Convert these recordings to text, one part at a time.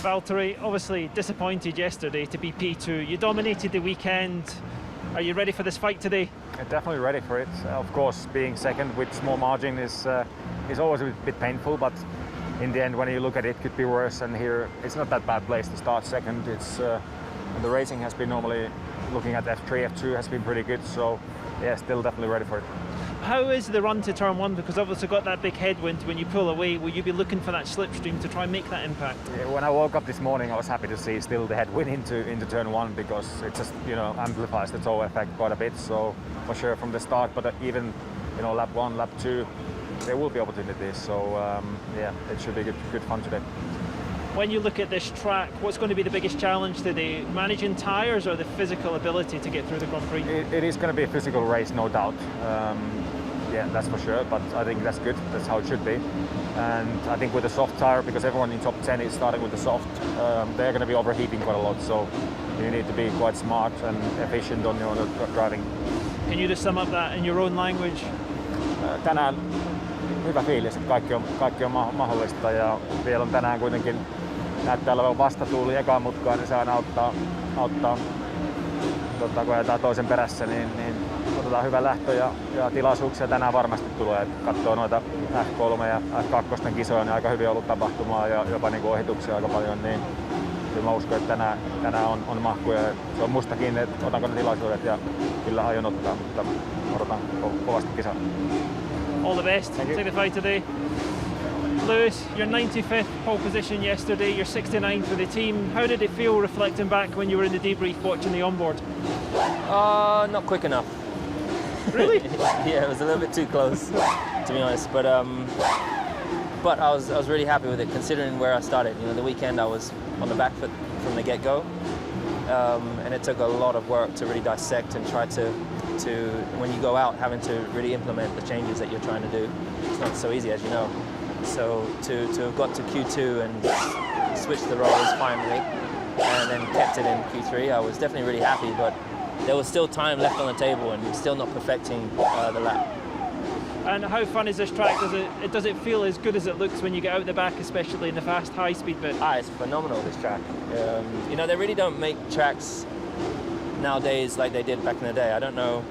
Valtteri, obviously disappointed yesterday to be P2. You dominated the weekend. Are you ready for this fight today? Definitely ready for it. Of course, being second with small margin is always a bit painful, but in the end, when you look at it, it could be worse. And here, it's not that bad place to start second. It's the racing has been normally looking at F3, F2 has been pretty good. So yeah, still definitely ready for it. How is the run to turn one? Because obviously got that big headwind when you pull away. Will you be looking for that slipstream to try and make that impact? Yeah, when I woke up this morning, I was happy to see still the headwind into turn one, because it just amplifies the tow effect quite a bit. So for sure from the start, but even lap one, lap two, there will be opportunities. So yeah, it should be good fun today. When you look at this track, what's going to be the biggest challenge today? Managing tyres or the physical ability to get through the Grand Prix? It is going to be a physical race, no doubt. Yeah, that's for sure, but I think that's good. That's how it should be. And I think with the soft tyre, because everyone in top 10 is starting with the soft, they're going to be overheating quite a lot. So you need to be quite smart and efficient on your driving. Can you just sum up that in your own language? Tänään hyvä fiilis, että kaikki on mahdollista, ja vielä on tänään kuitenkin näyttää olevan vastatuuli ekaan mutkaan, niin se aina auttaa kun ajetaan toisen perässä, niin otetaan hyvä lähtö ja tilaisuuksia tänään varmasti tulee. Että katsoo noita F3 ja F2 kisoja, niin aika hyvin ollut tapahtumaa ja jopa ohituksia aika paljon, niin kyllä mä uskon, että tänään on mahkuja. Se on musta kiinni, että otanko ne tilaisuudet, ja kyllä aion ottaa, mutta odotan kovasti kisaa. All the best. Take the fight today. Lewis, your 95th pole position yesterday, your 69th for the team. How did it feel reflecting back when you were in the debrief watching the onboard? Not quick enough. Really? Yeah, it was a little bit too close, to be honest. But I was really happy with it, considering where I started. The weekend I was on the back foot from the get-go, and it took a lot of work to really dissect and try to when you go out, having to really implement the changes that you're trying to do. It's not so easy, as you know. So to have got to Q2 and switched the roles finally, and then kept it in Q3, I was definitely really happy. But there was still time left on the table, and still not perfecting the lap. And how fun is this track? Does it feel as good as it looks when you get out the back, especially in the fast, high-speed bit? It's phenomenal, this track. They really don't make tracks nowadays like they did back in the day. I don't know.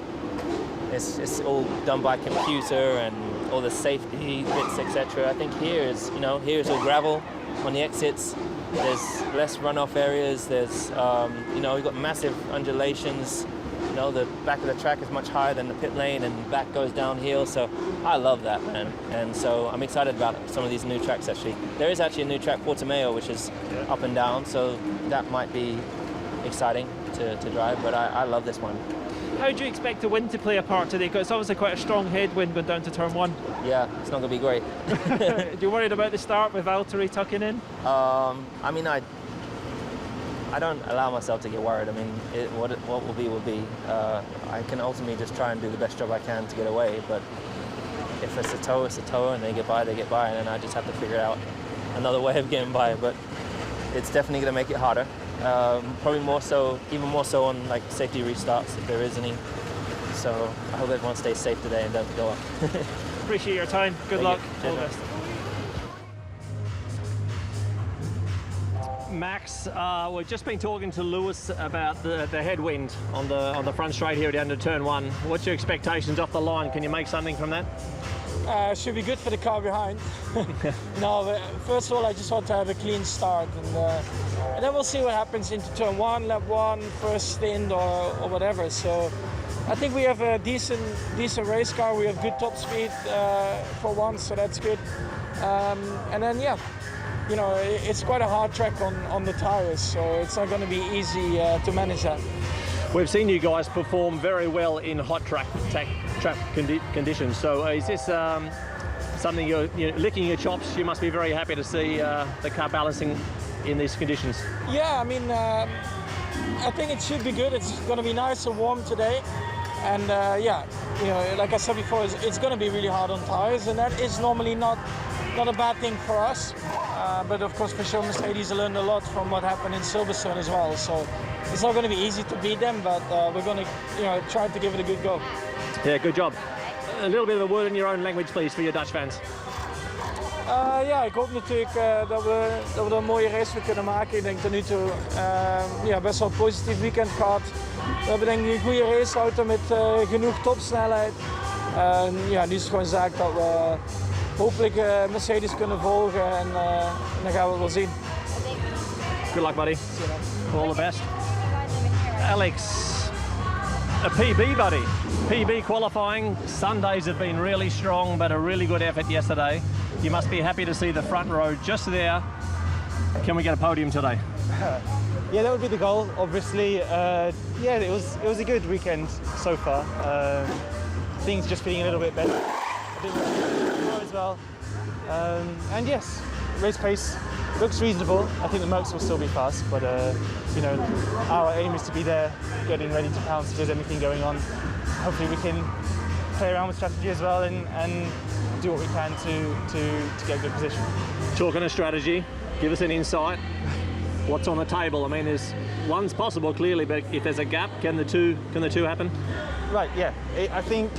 It's all done by computer and all the safety bits, etc. I think here's all gravel on the exits. There's less runoff areas. There's we've got massive undulations. The back of the track is much higher than the pit lane, and back goes downhill. So I love that, man. And so I'm excited about some of these new tracks. Actually, there is actually a new track, Portimao, which is up and down. So that might be exciting to drive. But I love this one. How do you expect the wind to play a part today? Because it's obviously quite a strong headwind going down to turn one. Yeah, it's not going to be great. Do you worried about the start with Valtteri tucking in? I don't allow myself to get worried. I mean, what will be will be. I can ultimately just try and do the best job I can to get away. But if it's a tow, it's a tow, and they get by, and then I just have to figure out another way of getting by. But it's definitely going to make it harder. Probably even more so on like safety restarts, if there is any. So I hope everyone stays safe today and don't go up. Appreciate your time. Good luck. All the best. Max, we've just been talking to Lewis about the headwind on the front straight here down to turn one. What's your expectations off the line? Can you make something from that? Should be good for the car behind. No, first of all, I just want to have a clean start, and then we'll see what happens into turn one, lap one, first stint or whatever. So I think we have a decent race car. We have good top speed for once, so that's good. And then it's quite a hard track on the tires, so it's not going to be easy to manage that. We've seen you guys perform very well in hot track conditions. So is this something you're licking your chops? You must be very happy to see the car balancing in these conditions. Yeah, I mean, I think it should be good. It's going to be nice and warm today, and like I said before, it's going to be really hard on tires, and that is normally not a bad thing for us. But of course, for sure, Mercedes learned a lot from what happened in Silverstone as well. So it's not going to be easy to beat them, but we're going to try to give it a good go. Yeah, good job. A little bit of a word in your own language, please, for your Dutch fans. Ja, ik hoop natuurlijk dat we er een mooie race van kunnen maken. Ik denk tot nu toe best wel een positief weekend gehad. We hebben denk ik een goede raceauto met genoeg topsnelheid. Nu is het gewoon zaak dat we hopelijk Mercedes kunnen volgen en dan gaan we het wel zien. Good luck, buddy. All the best. Alex, a PB, buddy. PB qualifying. Sundays have been really strong, but a really good effort yesterday. You must be happy to see the front row just there. Can we get a podium today? Yeah, that would be the goal. Obviously, it was a good weekend so far. Things just feeling a little bit better, a bit more as well. And yes, race pace looks reasonable. I think the Mercs will still be fast, but our aim is to be there, getting ready to pounce if there's anything going on. Hopefully we can play around with strategy as well and do what we can to get a good position. Talking of strategy, give us an insight. What's on the table? I mean, one's possible clearly, but if there's a gap, can the two happen? Right. Yeah. I think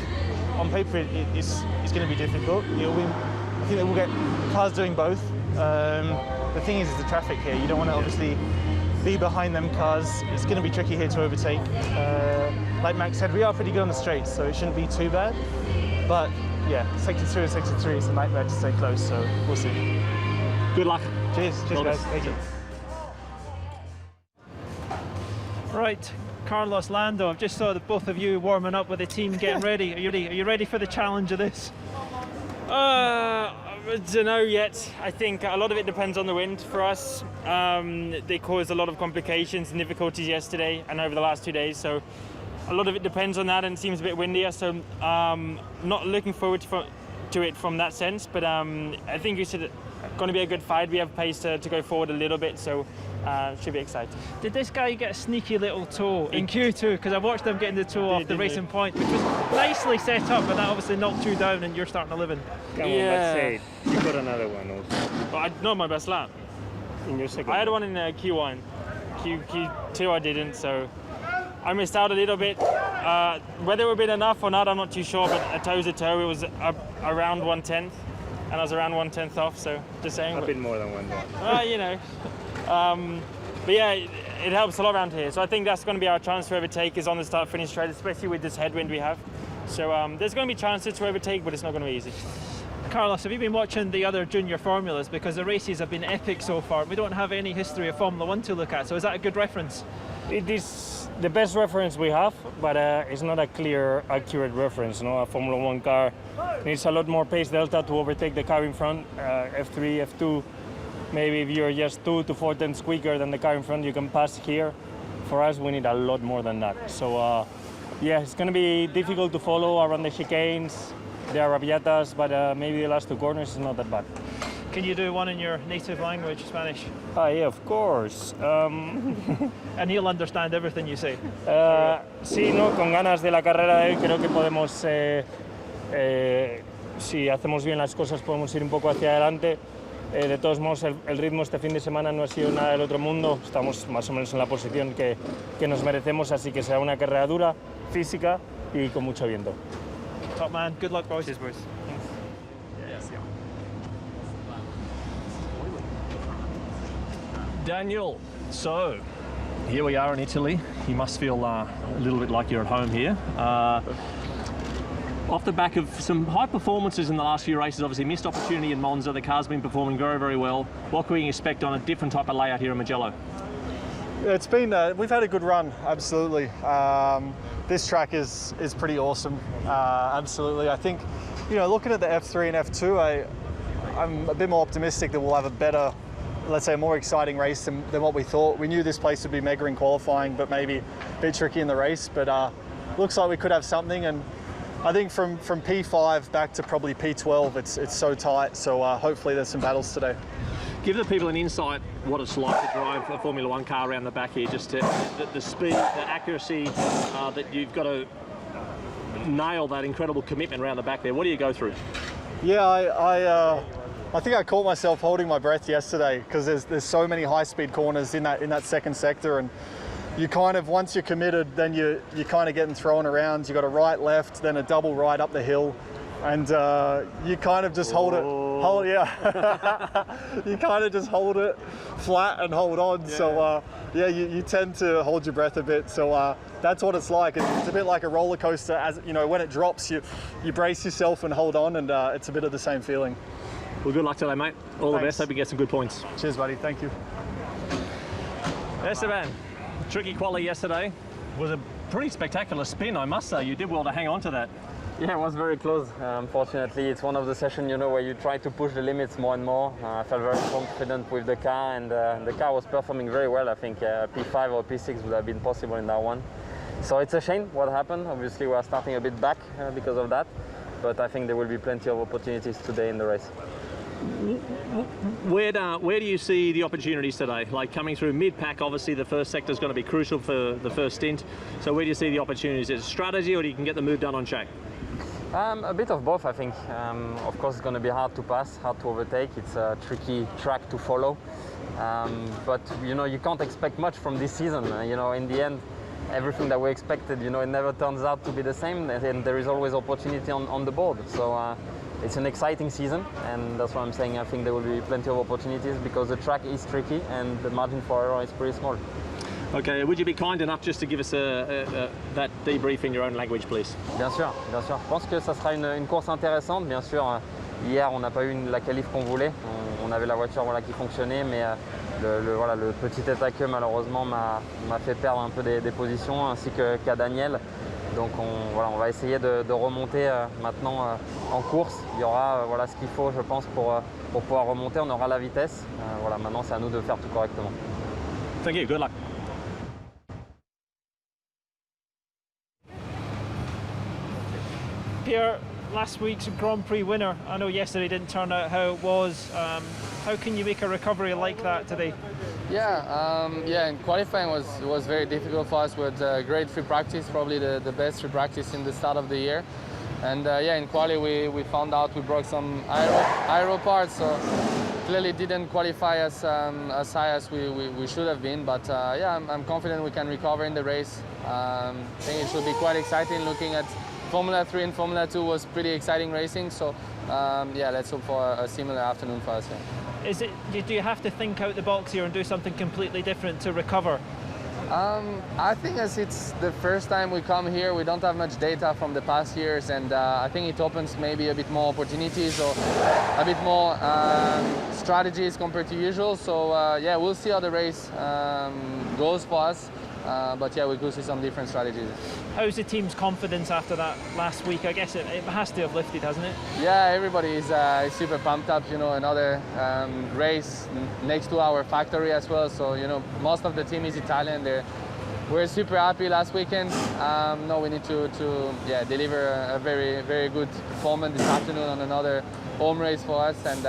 on paper it's going to be difficult. I think that we'll get cars doing both. The thing is the traffic here. You don't want to obviously be behind them cars. It's going to be tricky here to overtake. Like Max said, we are pretty good on the straights, so it shouldn't be too bad. But yeah, sector 2 and sector 3 is a nightmare to stay close, so we'll see. Good luck. Cheers guys. Thank you. Right, Carlos, Lando, I've just saw the both of you warming up with the team, getting ready. Are you ready for the challenge of this? I don't know yet. I think a lot of it depends on the wind for us. They caused a lot of complications and difficulties yesterday and over the last 2 days, so a lot of it depends on that, and it seems a bit windier, so not looking forward to it from that sense, but I think it's going to be a good fight. We have pace to go forward a little bit, so should be exciting. Did this guy get a sneaky little toe in Q2? Because I watched them getting the toe off the racing point, which was nicely set up, but that obviously knocked you down and you're starting to live in. Come on, let's say it. You got another one also. But not my best lap. In your second. I had one in Q1. Q2 I didn't, so I missed out a little bit. Whether it would have been enough or not, I'm not too sure, but a toe's a toe. It was around 1/10, and I was around 1/10 off, so just saying. A bit more than 1/10. But yeah, it helps a lot around here. So I think that's going to be our chance to overtake is on the start-finish straight, especially with this headwind we have. So there's going to be chances to overtake, but it's not going to be easy. Carlos, have you been watching the other junior formulas? Because the races have been epic so far. We don't have any history of Formula 1 to look at, so is that a good reference? It is the best reference we have, but it's not a clear, accurate reference. A Formula 1 car needs a lot more pace delta to overtake the car in front. F3, F2, maybe if you're just 2 to 4 tenths quicker than the car in front, you can pass here. For us, we need a lot more than that. So it's going to be difficult to follow around the chicanes. There are rabiatas, but maybe the last 2 corners is not that bad. Can you do one in your native language, Spanish? Yeah, of course. And he'll understand everything you say. Sí, no, con ganas de la carrera de hoy creo que podemos, si hacemos bien las cosas, podemos ir un poco hacia adelante. De todos modos, el ritmo este fin de semana no ha sido nada del otro mundo. Estamos más o menos en la posición que nos merecemos, así que será una carrera dura, física y con mucho viento. Top man, good luck, boys. Cheers, boys. Daniel, so here we are in Italy. You must feel a little bit like you're at home here. Off the back of some high performances in the last few races, obviously missed opportunity in Monza, the car's been performing very, very well. What can we expect on a different type of layout here in Mugello? It's been, we've had a good run, absolutely. This track is pretty awesome, absolutely. I think, looking at the F3 and F2, I'm a bit more optimistic that we'll have a better, let's say a more exciting race than what we thought. We knew this place would be mega in qualifying, but maybe a bit tricky in the race, but looks like we could have something. And I think from P5 back to probably P12, it's so tight, so hopefully there's some battles today. Give the people an insight what it's like to drive a Formula 1 car around the back here, just the speed, the accuracy that you've got to nail that incredible commitment around the back there. What do you go through? Yeah, I think I caught myself holding my breath yesterday because there's so many high-speed corners in that second sector, and you kind of, once you're committed, then you're kind of getting thrown around. You got a right, left, then a double right up the hill, and you kind of just hold hold, you kind of just hold it flat and hold on. Yeah. So you tend to hold your breath a bit. So that's what it's like. It's a bit like a roller coaster. As you know, when it drops, you brace yourself and hold on, and it's a bit of the same feeling. Well, good luck today, mate. All the best. Hope you get some good points. Cheers, buddy. Thank you. Esteban, tricky quali yesterday. Was a pretty spectacular spin, I must say. You did well to hang on to that. Yeah, it was very close. Unfortunately, it's one of the sessions, you know, where you try to push the limits more and more. I felt very confident with the car, and the car was performing very well. I think P5 or P6 would have been possible in that one. So it's a shame what happened. Obviously, we are starting a bit back because of that, but I think there will be plenty of opportunities today in the race. Where do you see the opportunities today? Like coming through mid-pack, obviously the first sector is going to be crucial for the first stint. So where do you see the opportunities? Is it strategy, or do you can get the move done on track? A bit of both, I think. Of course, it's going to be hard to pass, hard to overtake. It's a tricky track to follow. But you know, you can't expect much from this season. You know, in the end, everything that we expected, you know, it never turns out to be the same, and there is always opportunity on the board. So it's an exciting season, and that's what I'm saying. I think there will be plenty of opportunities because the track is tricky and the margin for error is pretty small. Okay, would you be kind enough just to give us that debrief in your own language, please? Bien sûr, bien sûr. Je pense que ça sera une course intéressante. Bien sûr, hier, on n'a pas eu la qualif qu'on voulait. On avait la voiture qui fonctionnait, mais le petit état-queue, malheureusement, m'a fait perdre un peu des positions, ainsi qu'à Daniel. Donc on va essayer de remonter maintenant en course. Il y aura ce qu'il faut, je pense, pour pouvoir remonter. On aura la vitesse. Maintenant, c'est à nous de faire tout correctement. Thank you. Good luck. Pierre, last week's Grand Prix winner. I know yesterday didn't turn out how it was. How can you make a recovery like that today? Yeah, in qualifying was very difficult for us. With great free practice, probably the best free practice in the start of the year. And in quali we found out we broke some aero parts, so clearly didn't qualify as high as we should have been. But I'm confident we can recover in the race. I think it should be quite exciting. Looking at Formula 3 and Formula 2 was pretty exciting racing. So let's hope for a similar afternoon for us. Yeah. Do you have to think out the box here and do something completely different to recover? I think as it's the first time we come here, we don't have much data from the past years, and I think it opens maybe a bit more opportunities or a bit more strategies compared to usual. So we'll see how the race goes for us. But we could see some different strategies. How's the team's confidence after that last week? I guess it has to have lifted, hasn't it? Yeah, everybody is super pumped up. You know, another race next to our factory as well. So you know, most of the team is Italian. We're super happy last weekend. Now we need to deliver a very, very good performance this afternoon on another home race for us, and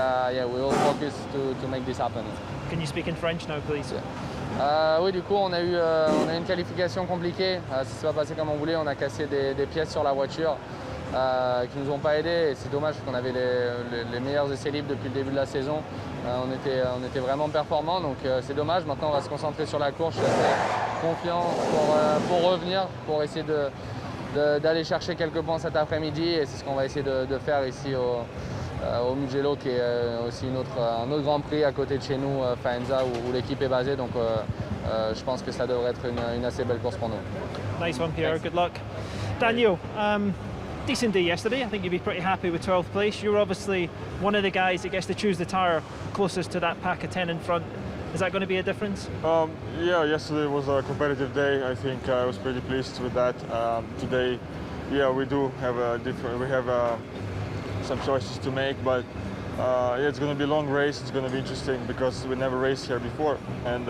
we will focus to make this happen. Can you speak in French now, please? Yeah. Oui, du coup, on a eu une qualification compliquée. Ça s'est pas passé comme on voulait. On a cassé des pièces sur la voiture qui nous ont pas aidés. Et c'est dommage parce qu'on avait les meilleurs essais libres depuis le début de la saison. On était vraiment performants, donc c'est dommage. Maintenant, on va se concentrer sur la course. Je suis assez confiant pour revenir, pour essayer d'aller chercher quelques points cet après-midi. Et c'est ce qu'on va essayer de faire ici au Mugello, qui est aussi un autre Grand Prix à côté de chez nous, Faenza, où l'équipe est basée. Donc je pense que ça devrait être une assez belle course pour nous. Nice one, Pierre. Good luck. Daniel, decent day yesterday. I think you'd be pretty happy with 12th place. You're obviously one of the guys that gets to choose the tyre closest to that pack of 10 in front. Is that going to be a difference? Yeah, yesterday was a competitive day. I think I was pretty pleased with that. Today, we do have some choices to make, but it's going to be a long race. It's going to be interesting because we never raced here before, and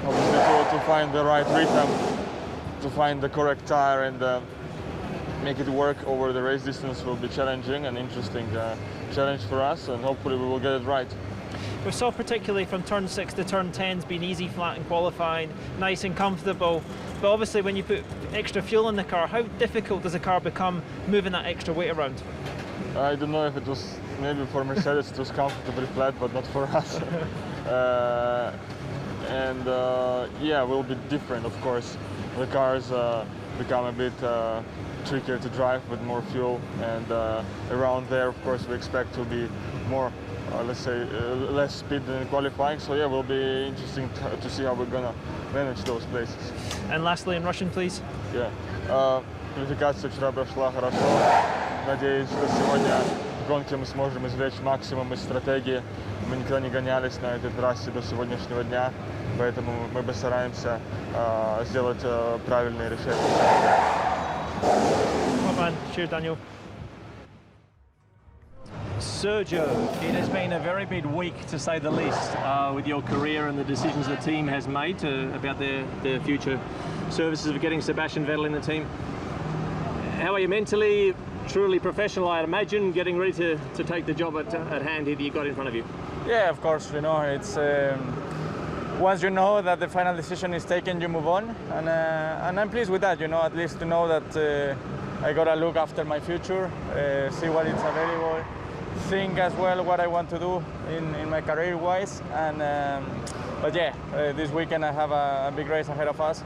obviously to find the right rhythm, to find the correct tire and make it work over the race distance will be challenging and interesting challenge for us, and hopefully we will get it right. We saw particularly from turn 6 to turn 10's been easy flat in qualifying, nice and comfortable. But obviously when you put extra fuel in the car, how difficult does the car become moving that extra weight around? I don't know if it was, maybe for Mercedes it was comfortably flat, but not for us. Will be different, of course. The cars become a bit trickier to drive with more fuel, and around there, of course, we expect to be more, let's say, less speed than qualifying. So yeah, will be interesting to see how we're gonna manage those places. And lastly, in Russian, please. Yeah. Квалификация вчера прошла хорошо. Надеюсь, что сегодня в гонке мы сможем извлечь максимум из стратегии. Мы никогда не гонялись на этой трассе до сегодняшнего дня, поэтому мы постараемся сделать правильные решения. Well done. Cheers, Daniel. Sergio, it has been a very big week to say the least with your career and the decisions the team has made about their future services of getting Sebastian Vettel in the team. How are you mentally? Truly professional, I imagine, getting ready to take the job at hand here that you got in front of you. Yeah, of course, you know, it's once you know that the final decision is taken, you move on, and I'm pleased with that, you know, at least to know that I gotta look after my future, see what is available, think as well what I want to do in my career-wise, and but yeah, this weekend I have a big race ahead of us.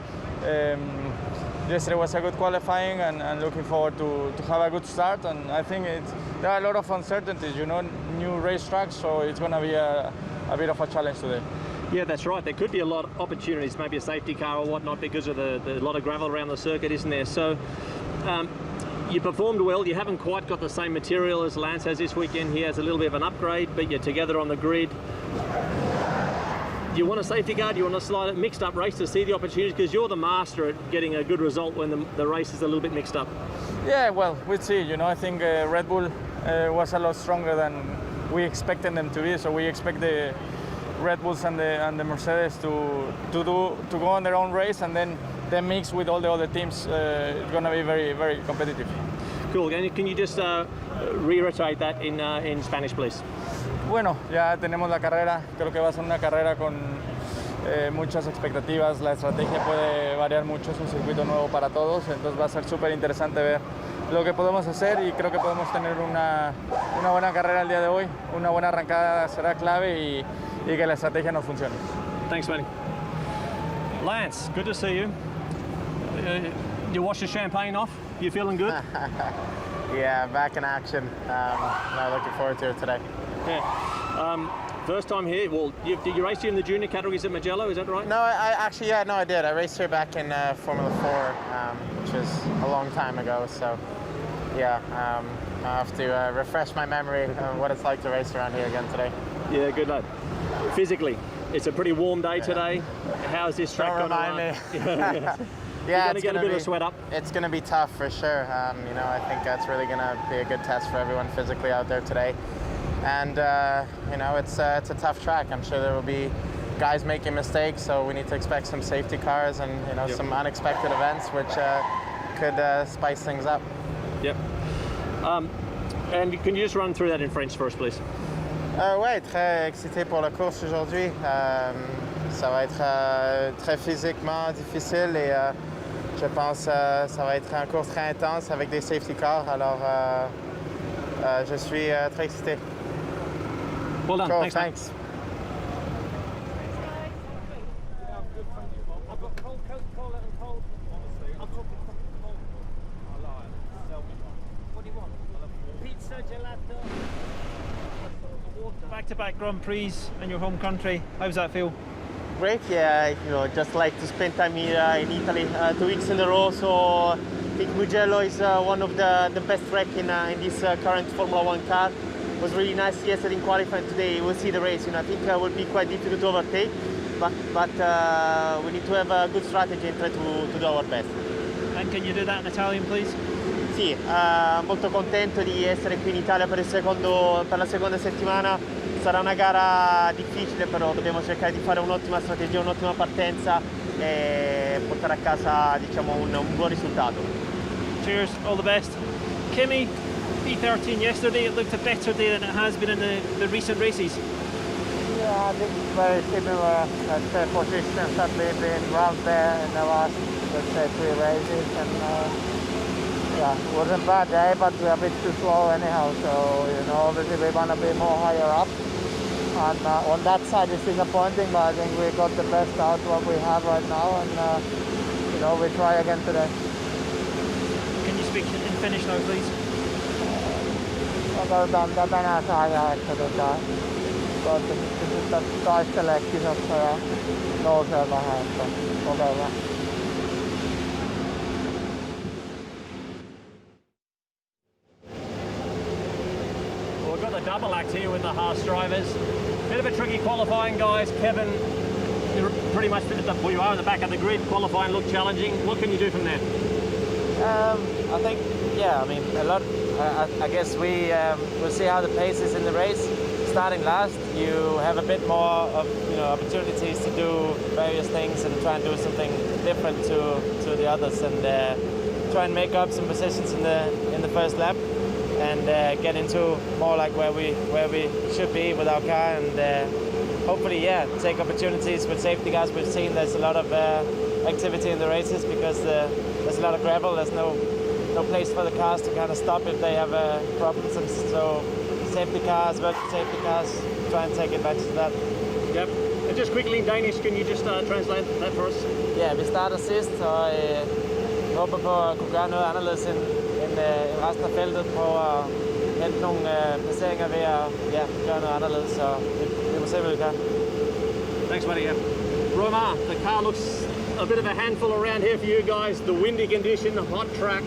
Yesterday was a good qualifying, and looking forward to have a good start. And I think there are a lot of uncertainties, you know, new racetracks, so it's going to be a bit of a challenge today. Yeah, that's right. There could be a lot of opportunities, maybe a safety car or whatnot, because of the lot of gravel around the circuit, isn't there? So you performed well. You haven't quite got the same material as Lance has this weekend. He has a little bit of an upgrade, but you're together on the grid. Do you want a safety car? Do you want a slight mixed up race to see the opportunities? Because you're the master at getting a good result when the race is a little bit mixed up. Yeah, well, we'll see. You know, I think Red Bull was a lot stronger than we expected them to be. So we expect the Red Bulls and the Mercedes to go on their own race, and then the mix with all the other teams is going to be very, very competitive. Cool. And can you just reiterate that in Spanish, please? Bueno, ya tenemos la carrera, creo que va a ser una carrera con muchas expectativas, la estrategia puede variar mucho, es un circuito nuevo para todos, entonces va a ser súper interesante ver lo que podemos hacer y creo que podemos tener una buena carrera el día de hoy, una buena arrancada será clave y que la estrategia nos funcione. Thanks, Manny. Lance, good to see you. You washed the champagne off? You feeling good? Yeah, back in action. I'm looking forward to it today. Yeah. First time here. Well, did you race here in the junior categories at Mugello? Is that right? No, I did. I raced here back in Formula 4, which was a long time ago. So, yeah, I have to refresh my memory of what it's like to race around here again today. Yeah, good lad. Physically, it's a pretty warm day today. How's this track going? Don't remind me. Yeah, you're going to get a bit of sweat up. It's going to be tough for sure. You know, I think that's really going to be a good test for everyone physically out there today. And you know, it's a tough track. I'm sure there will be guys making mistakes, so we need to expect some safety cars and some unexpected events which could spice things up. Yep. And can you just run through that in French for us, please? Ouais, très excité pour la course aujourd'hui. Ça va être très physiquement difficile et je pense ça va être une course très intense avec des safety cars. Alors je suis très excité. Well done. Cool, Thanks. Back-to-back Grand Prix in your home country. How does that feel? Great, yeah. You know, just like to spend time here in Italy 2 weeks in a row. So I think Mugello is one of the best track in this current Formula 1 car. It was really nice yesterday in qualifying. Today we'll see the race. You know, I think it will be quite difficult to overtake, but we need to have a good strategy and try to do our best. And can you do that in Italian, please? Sì, molto contento di essere qui in Italia per la seconda settimana. Sarà una gara difficile, però dobbiamo cercare di fare un'ottima strategia, un'ottima partenza e portare a casa, diciamo, un buon risultato. Cheers, all the best. Kimi, P13 yesterday, it looked a better day than it has been in the recent races. Yeah, I think very similar positions that we've been around there in the last, let's say, 3 races, and yeah, it wasn't a bad day, but we're a bit too slow anyhow, so, you know, obviously we want to be more higher up, and on that side it's disappointing, but I think we got the best out of what we have right now, and, you know, we try again today. this week in finish now, please? Katsotaan tänään saadaan, että toivottavasti pystytään taistelemaan kisossa ja nousee vähän, että kokeillaan. Well, we've got the double act here with the Haas drivers. Bit of a tricky qualifying, guys. Kevin, you're pretty much well, you are in the back of the grid. Qualifying looked challenging. What can you do from there? I think, yeah, I mean, a lot. I guess we'll see how the pace is in the race. Starting last, you have a bit more of opportunities to do various things and try and do something different to the others, and try and make up some positions in the first lap, and get into more like where we should be with our car, and hopefully, take opportunities with safety cars. We've seen there's a lot of activity in the races because there's a lot of gravel. There's no place for the cars to kind of stop if they have problems, and so safety cars, vertical safety cars, try and take advantage of that. Yep. And just quickly in Danish, can you just translate that for us? Ja, vi starter sidst, og håber på at kunne gøre noget anderledes end resten af feltet, på at hente nogle placeringer ved at gøre noget anderledes, så vi må se, hvad vi kan. Thanks, buddy. Yeah. Romar, the car looks a bit of a handful around here for you guys. The windy condition, the hot track.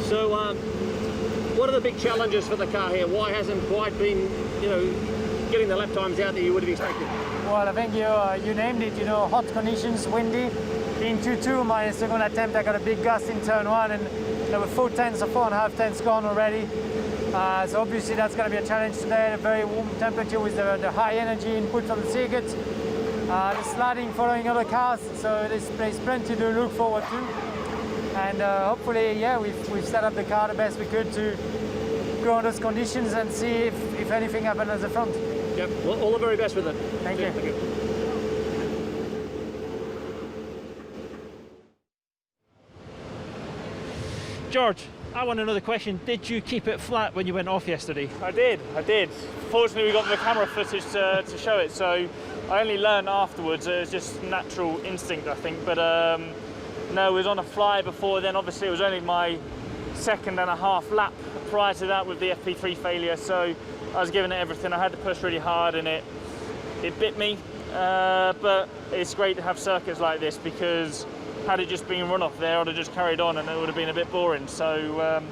So, what are the big challenges for the car here? Why hasn't quite been, getting the lap times out that you would have expected? Well, I think you named it. Hot conditions, windy. In Q2, my second attempt, I got a big gust in turn one, and with 4 tenths or 4.5 tenths gone already. So obviously that's going to be a challenge today. A very warm temperature with the high energy input on the circuit. The sliding following other cars, so there's plenty to look forward to. And hopefully, we've set up the car the best we could to go on those conditions and see if anything happens at the front. Yep. Well, all the very best with it. Thank you. Thank you. George, I want another question. Did you keep it flat when you went off yesterday? I did. Fortunately, we got the camera footage to show it, so I only learned afterwards. It was just natural instinct, I think. But no, it was on a fly before then. Obviously, it was only my 2.5 lap prior to that with the FP3 failure, so I was giving it everything. I had to push really hard, and it bit me. But it's great to have circuits like this, because had it just been run off there, I'd have just carried on and it would have been a bit boring. So,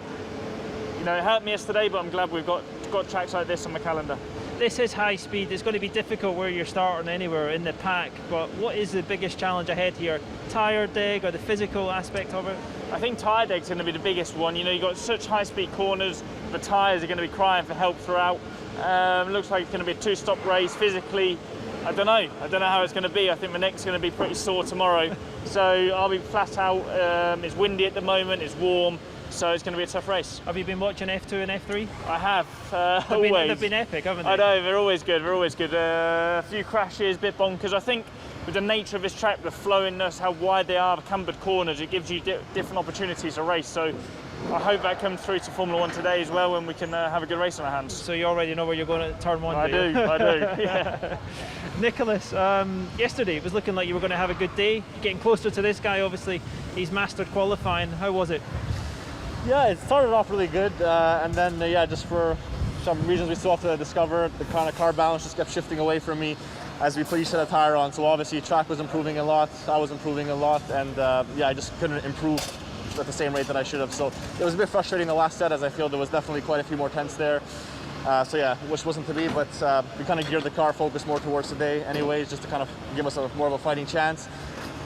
it hurt me yesterday, but I'm glad we've got tracks like this on the calendar. This is high speed. It's going to be difficult where you're starting anywhere in the pack, but what is the biggest challenge ahead here? Tyre dig or the physical aspect of it? I think tyre dig's going to be the biggest one. You've got such high speed corners, the tyres are going to be crying for help throughout. Looks like it's going to be a 2-stop race. Physically, I don't know how it's going to be. I think the neck's going to be pretty sore tomorrow. So I'll be flat out. It's windy at the moment, it's warm, so it's going to be a tough race. Have you been watching F2 and F3? I have, always. They've been epic, haven't they? I know, they're always good, a few crashes, a bit bonkers. I think with the nature of this track, the flowiness, how wide they are, the cambered corners, it gives you different opportunities to race. So I hope that comes through to Formula 1 today as well, when we can have a good race on our hands. So you already know where you're going to turn one? I do, yeah. Nicholas, yesterday it was looking like you were going to have a good day. Getting closer to this guy, obviously, he's mastered qualifying. How was it? Yeah, it started off really good, and then just for some reasons we still have to discover, the kind of car balance just kept shifting away from me as we put each set of tire on. So obviously track was improving a lot, I was improving a lot, and I just couldn't improve at the same rate that I should have. So it was a bit frustrating the last set, as I feel there was definitely quite a few more tenths there. Which wasn't to be, but we kind of geared the car focus more towards today anyways, just to kind of give us more of a fighting chance.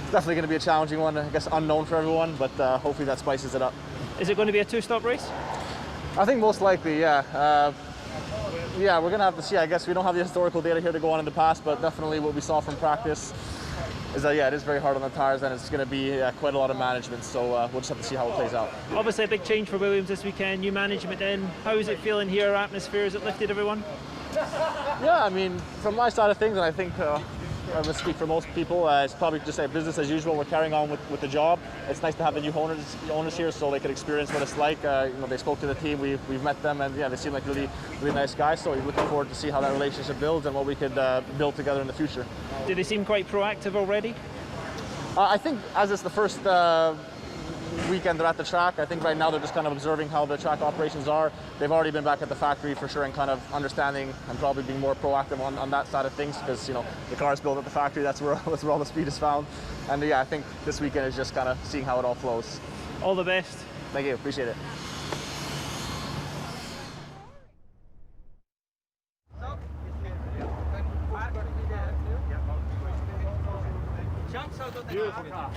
It's definitely going to be a challenging one, I guess unknown for everyone, but hopefully that spices it up. Is it going to be a 2-stop race? I think most likely, yeah. We're going to have to see. I guess we don't have the historical data here to go on in the past, but definitely what we saw from practice is that, it is very hard on the tires, and it's going to be quite a lot of management, so we'll just have to see how it plays out. Obviously a big change for Williams this weekend, new management in. How is it feeling here, atmosphere? Has it lifted everyone? Yeah, I mean, from my side of things, and I think I'm going to speak for most people, it's probably just a business as usual. We're carrying on with the job. It's nice to have the new owners here so they can experience what it's like. They spoke to the team, we've met them, and they seem like really nice guys, so we're looking forward to see how that relationship builds and what we could build together in the future. Do they seem quite proactive already? I think as it's the first weekend they're at the track. I think right now they're just kind of observing how the track operations are. They've already been back at the factory for sure and kind of understanding and probably being more proactive on that side of things because, you know, the car is built at the factory. That's where all the speed is found. And yeah, I think this weekend is just kind of seeing how it all flows. All the best. Thank you. Appreciate it. Beautiful car.